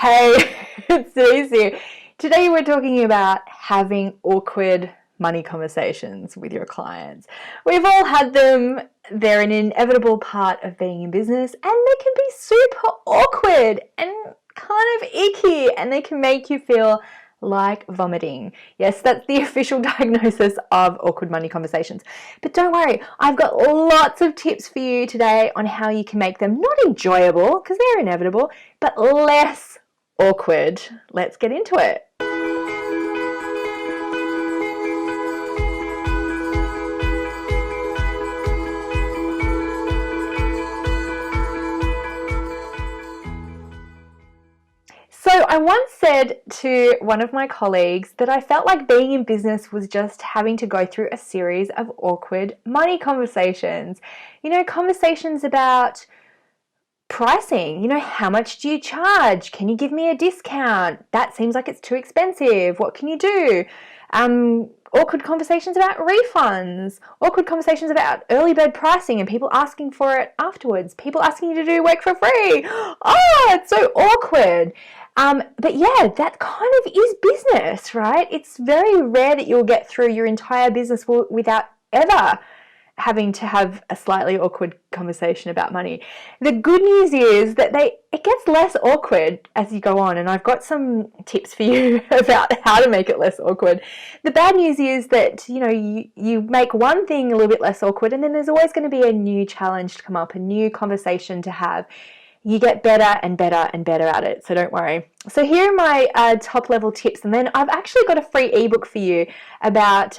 Hey, it's Daisy. Today we're talking about having awkward money conversations with your clients. We've all had them. They're an inevitable part of being in business, and they can be super awkward and kind of icky, and they can make you feel like vomiting. Yes, that's the official diagnosis of awkward money conversations. But don't worry, I've got lots of tips for you today on how you can make them not enjoyable, because they're inevitable, but less awkward. Let's get into it. So I once said to one of my colleagues that I felt like being in business was just having to go through a series of awkward money conversations. Conversations about pricing. How much do you charge? Can you give me a discount? That seems like it's too expensive. What can you do? Awkward conversations about refunds, awkward conversations about early bird pricing and people asking for it afterwards, people asking you to do work for free. Oh, it's so awkward. But yeah, that kind of is business, right? It's very rare that you'll get through your entire business without ever having to have a slightly awkward conversation about money. The good news is that it gets less awkward as you go on, and I've got some tips for you about how to make it less awkward. The bad news is that you make one thing a little bit less awkward, and then there's always going to be a new challenge to come up, a new conversation to have. You get better and better and better at it, so don't worry. So here are my top level tips, and then I've actually got a free ebook for you about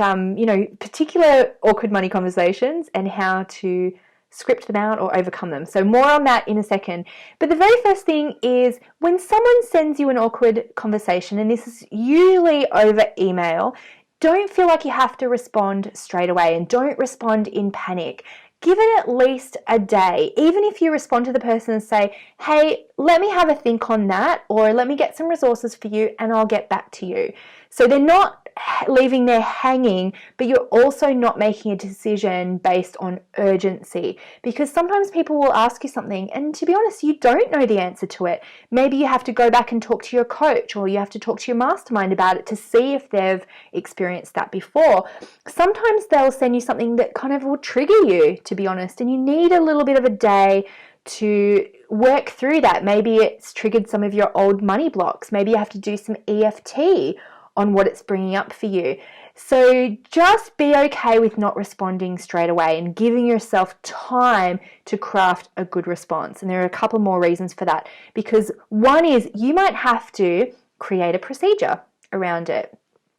particular awkward money conversations and how to script them out or overcome them. So more on that in a second. But the very first thing is when someone sends you an awkward conversation, and this is usually over email, don't feel like you have to respond straight away, and don't respond in panic. Give it at least a day. Even if you respond to the person and say, hey, let me have a think on that, or let me get some resources for you and I'll get back to you. So they're not leaving there hanging, but you're also not making a decision based on urgency, because sometimes people will ask you something and, to be honest, you don't know the answer to it. Maybe you have to go back and talk to your coach, or you have to talk to your mastermind about it to see if they've experienced that before. Sometimes they'll send you something that kind of will trigger you, to be honest, and you need a little bit of a day to work through that. Maybe it's triggered some of your old money blocks. Maybe you have to do some EFT on what it's bringing up for you. So just be okay with not responding straight away and giving yourself time to craft a good response. And there are a couple more reasons for that, because one is you might have to create a procedure around it.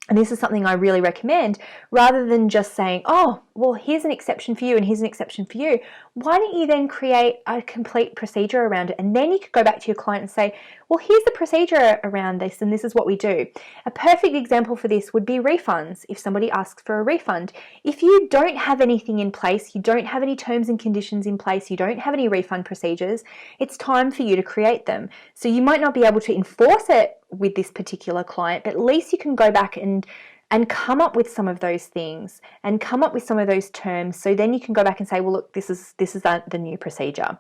And this is something I really recommend. Rather than just saying, oh, well, here's an exception for you and here's an exception for you, why don't you then create a complete procedure around it? And then you could go back to your client and say, well, here's the procedure around this, and this is what we do. A perfect example for this would be refunds. If somebody asks for a refund, if you don't have anything in place, you don't have any terms and conditions in place, you don't have any refund procedures, it's time for you to create them. So you might not be able to enforce it with this particular client, but at least you can go back and come up with some of those things and come up with some of those terms. So then you can go back and say, well, look, this is the new procedure.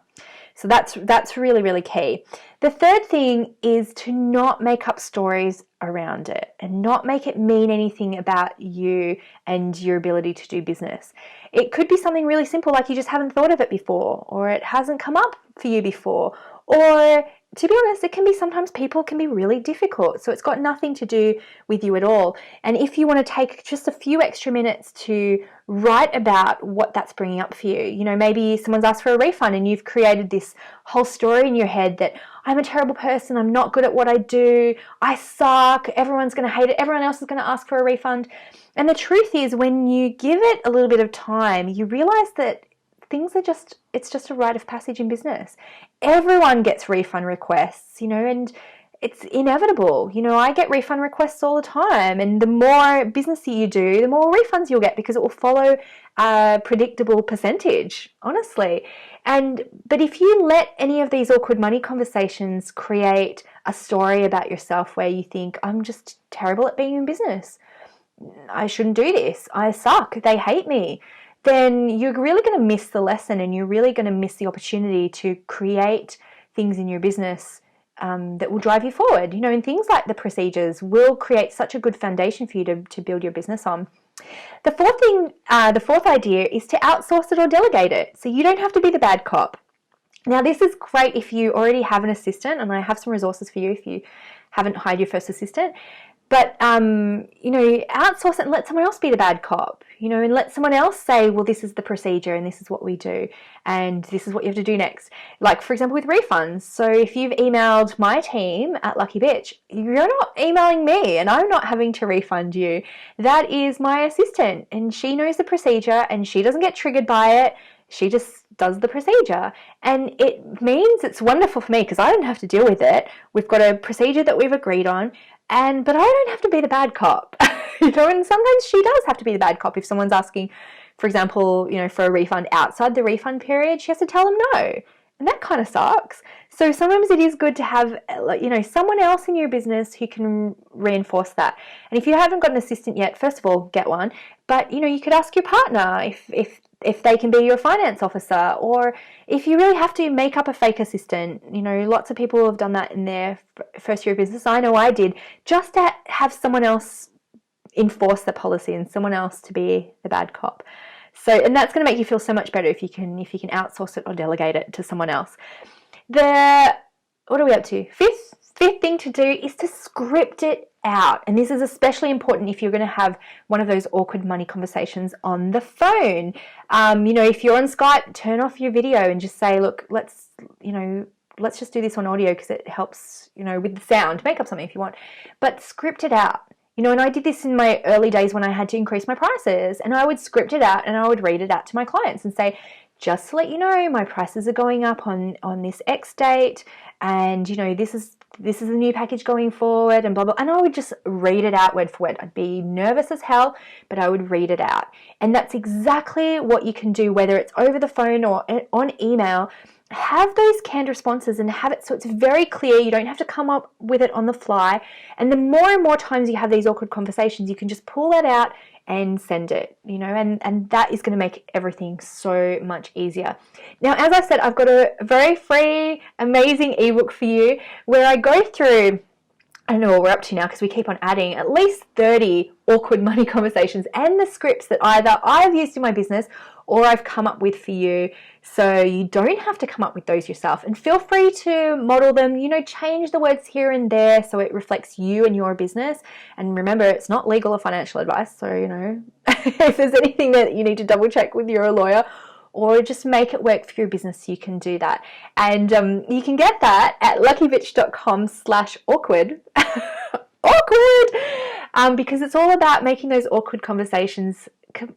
So that's really, really key. The third thing is to not make up stories around it and not make it mean anything about you and your ability to do business. It could be something really simple, like you just haven't thought of it before, or it hasn't come up for you before, or to be honest, it can be sometimes people can be really difficult. So it's got nothing to do with you at all. And if you want to take just a few extra minutes to write about what that's bringing up for you, maybe someone's asked for a refund and you've created this whole story in your head that I'm a terrible person, I'm not good at what I do, I suck, everyone's going to hate it, everyone else is going to ask for a refund. And the truth is, when you give it a little bit of time, you realize that it's just a rite of passage in business. Everyone gets refund requests, and it's inevitable. I get refund requests all the time, and the more business that you do, the more refunds you'll get, because it will follow a predictable percentage, honestly. But if you let any of these awkward money conversations create a story about yourself where you think, I'm just terrible at being in business, I shouldn't do this, I suck, they hate me, then you're really going to miss the lesson, and you're really going to miss the opportunity to create things in your business that will drive you forward. And things like the procedures will create such a good foundation for you to build your business on. The fourth idea is to outsource it or delegate it, so you don't have to be the bad cop. Now, this is great if you already have an assistant, and I have some resources for you if you haven't hired your first assistant. But, outsource it and let someone else be the bad cop, and let someone else say, well, this is the procedure and this is what we do and this is what you have to do next. Like, for example, with refunds. So if you've emailed my team at Lucky Bitch, you're not emailing me and I'm not having to refund you. That is my assistant, and she knows the procedure and she doesn't get triggered by it. She just does the procedure, and it means it's wonderful for me because I don't have to deal with it. We've got a procedure that we've agreed on, but I don't have to be the bad cop, and sometimes she does have to be the bad cop. If someone's asking, for example, for a refund outside the refund period, she has to tell them no, and that kind of sucks. So sometimes it is good to have, someone else in your business who can reinforce that. And if you haven't got an assistant yet, first of all, get one. But, you could ask your partner if they can be your finance officer, or if you really have to, make up a fake assistant. Lots of people have done that in their first year of business. I know I did, just to have someone else enforce the policy and someone else to be the bad cop. So, and that's going to make you feel so much better if you can outsource it or delegate it to someone else. What are we up to? Fifth thing to do is to script it out. And this is especially important if you're going to have one of those awkward money conversations on the phone. If you're on Skype, turn off your video and just say, look, let's just do this on audio because it helps, with the sound. Make up something if you want, but script it out. And I did this in my early days when I had to increase my prices, and I would script it out and I would read it out to my clients and say, just to let you know, my prices are going up on this X date, and this is a new package going forward, and blah blah. And I would just read it out word for word. I'd be nervous as hell, but I would read it out. And that's exactly what you can do, whether it's over the phone or on email. Have those canned responses and have it so it's very clear. You don't have to come up with it on the fly. And the more and more times you have these awkward conversations, you can just pull that out and send it, and that is going to make everything so much easier. Now, as I said, I've got a very free, amazing ebook for you where I go through, I don't know what we're up to now because we keep on adding, at least 30 awkward money conversations and the scripts that either I've used in my business or I've come up with for you, so you don't have to come up with those yourself. And feel free to model them, change the words here and there so it reflects you and your business. And remember, it's not legal or financial advice, so, if there's anything that you need to double check with your lawyer, or just make it work for your business, you can do that. And you can get that at luckybitch.com/awkward. Awkward! Because it's all about making those awkward conversations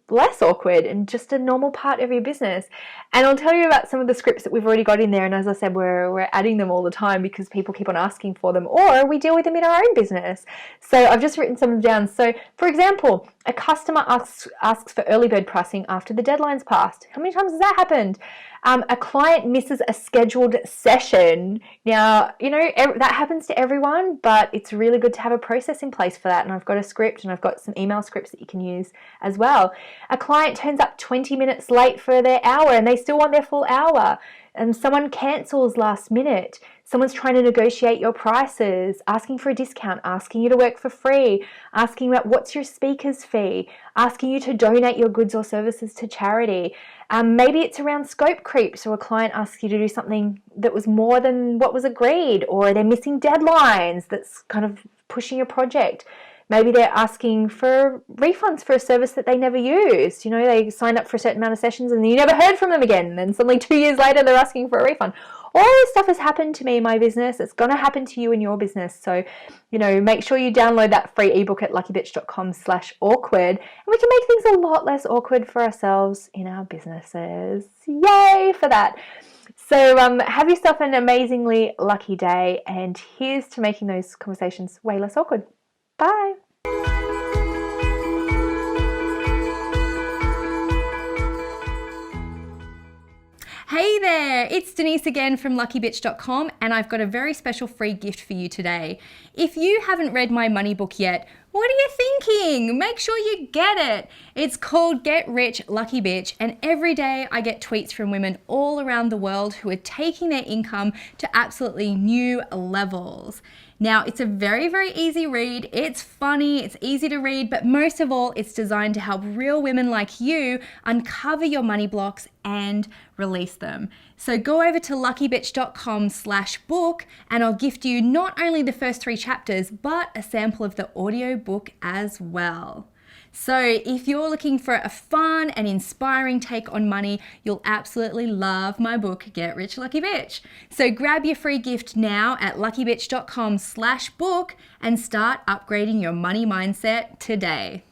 less awkward and just a normal part of your business. And I'll tell you about some of the scripts that we've already got in there, and as I said, we're adding them all the time because people keep on asking for them, or we deal with them in our own business. So I've just written some of them down. So for example, a customer asks for early bird pricing after the deadline's passed. How many times has that happened? A client misses a scheduled session. Now, that happens to everyone, but it's really good to have a process in place for that. And I've got a script and I've got some email scripts that you can use as well. A client turns up 20 minutes late for their hour and they still want their full hour. And someone cancels last minute. Someone's trying to negotiate your prices, asking for a discount, asking you to work for free, asking about what's your speaker's fee, asking you to donate your goods or services to charity. Maybe it's around scope creep, so a client asks you to do something that was more than what was agreed, or they're missing deadlines that's kind of pushing your project. Maybe they're asking for refunds for a service that they never used. They signed up for a certain amount of sessions and you never heard from them again. And then suddenly 2 years later, they're asking for a refund. All this stuff has happened to me in my business. It's going to happen to you in your business. So, make sure you download that free ebook at luckybitch.com/awkward. And we can make things a lot less awkward for ourselves in our businesses. Yay for that. So have yourself an amazingly lucky day. And here's to making those conversations way less awkward. Bye. Hey there, it's Denise again from luckybitch.com, and I've got a very special free gift for you today. If you haven't read my money book yet, What are you thinking? Make sure you get it. It's called Get Rich Lucky Bitch, and every day I get tweets from women all around the world who are taking their income to absolutely new levels. Now, it's a very, very easy read. It's funny, it's easy to read, but most of all, it's designed to help real women like you uncover your money blocks and release them. So go over to luckybitch.com/book and I'll gift you not only the first 3 chapters, but a sample of the audio book as well. So if you're looking for a fun and inspiring take on money, you'll absolutely love my book, Get Rich Lucky Bitch. So grab your free gift now at luckybitch.com/book and start upgrading your money mindset today.